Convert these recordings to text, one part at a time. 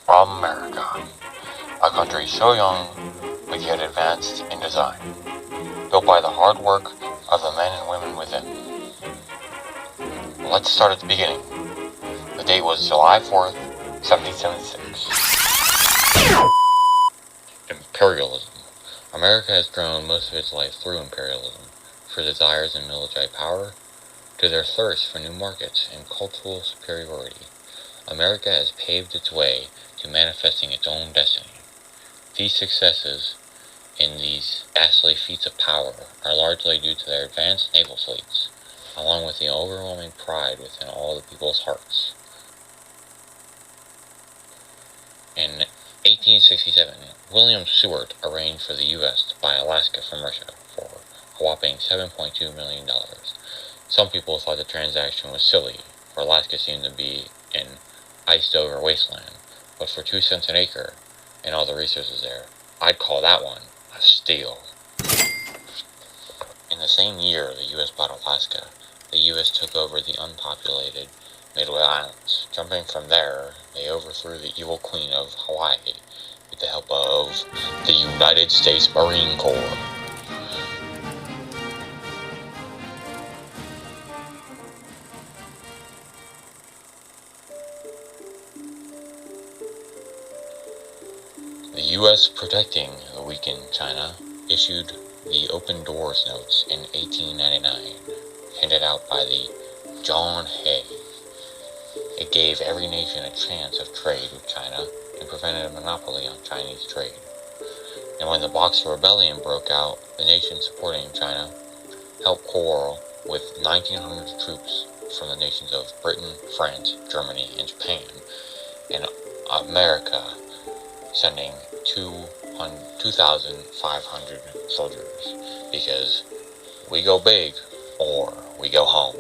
America, a country so young but yet advanced in design, built by the hard work of the men and women within. Let's start at the beginning. The date was July 4th, 1776. Imperialism. America has grown most of its life through imperialism, for desires in military power, to their thirst for new markets and cultural superiority. America has paved its way to manifesting its own destiny. These successes in these ghastly feats of power are largely due to their advanced naval fleets, along with the overwhelming pride within all the people's hearts. In 1867, William Seward arranged for the U.S. to buy Alaska from Russia for a whopping $7.2 million. Some people thought the transaction was silly, for Alaska seemed to be an iced-over wasteland, but for 2 cents an acre and all the resources there, I'd call that one a steal. In the same year the U.S. bought Alaska, the U.S. took over the unpopulated Midway Islands. Jumping from there, they overthrew the evil Queen of Hawaii with the help of the United States Marine Corps. The U.S. protecting the weakened China issued the Open Doors Notes in 1899, handed out by the John Hay. It gave every nation a chance of trade with China and prevented a monopoly on Chinese trade. And when the Boxer Rebellion broke out, the nation supporting China helped quarrel with 1,900 troops from the nations of Britain, France, Germany, and Japan, and America sending 2,500 soldiers, because we go big or we go home.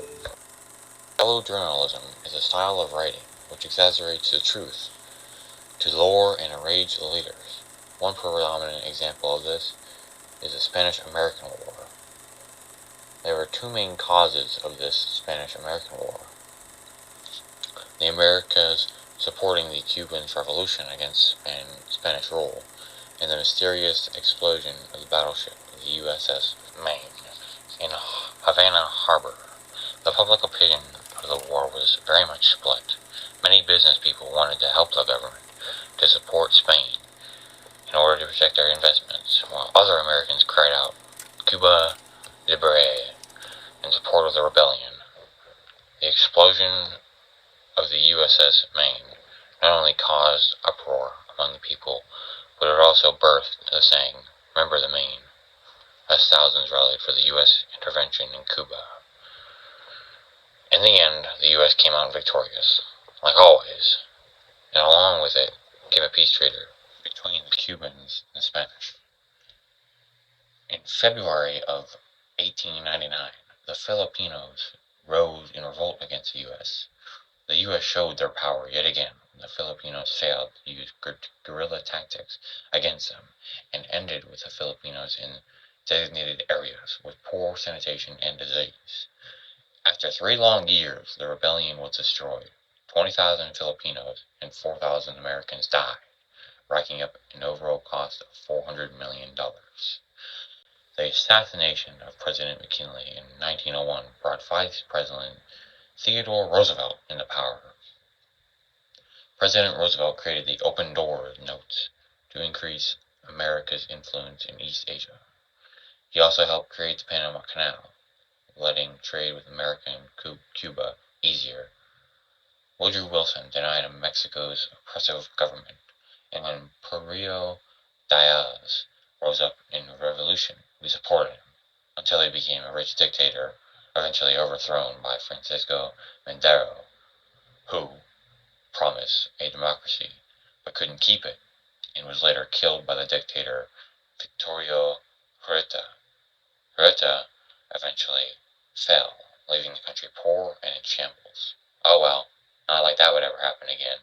Journalism is a style of writing which exaggerates the truth to lure and enrage the leaders. One predominant example of this is the Spanish-American War. There were two main causes of this Spanish-American War. The Americas supporting the Cuban Revolution against Spanish rule, and the mysterious explosion of the battleship of the USS Maine in Havana Harbor. The public opinion of the war was very much split. Many business people wanted to help the government to support Spain in order to protect their investments, while other Americans cried out, "Cuba Libre," in support of the rebellion. The explosion of the USS Maine not only caused uproar among the people, but it also birthed the saying, "Remember the Maine," as thousands rallied for the U.S. intervention in Cuba. In the end, the U.S. came out victorious, like always, and along with it came a peace treaty between the Cubans and the Spanish. In February of 1899, the Filipinos rose in revolt against the U.S. The U.S. showed their power yet again. The Filipinos failed to use guerrilla tactics against them, and ended with the Filipinos in designated areas with poor sanitation and disease. After 3 long years, the rebellion was destroyed. 20,000 Filipinos and 4,000 Americans died, racking up an overall cost of $400 million. The assassination of President McKinley in 1901 brought Vice President Theodore Roosevelt into power. President Roosevelt created the Open Doors Notes to increase America's influence in East Asia. He also helped create the Panama Canal, letting trade with America and Cuba easier. Woodrow Wilson denied Mexico's oppressive government, and when Porfirio Diaz rose up in revolution, we supported him, until he became a rich dictator, eventually overthrown by Francisco Madero, who promised a democracy, but couldn't keep it, and was later killed by the dictator Victorio Huerta. Huerta eventually fell, leaving the country poor and in shambles. Oh well, not like that would ever happen again.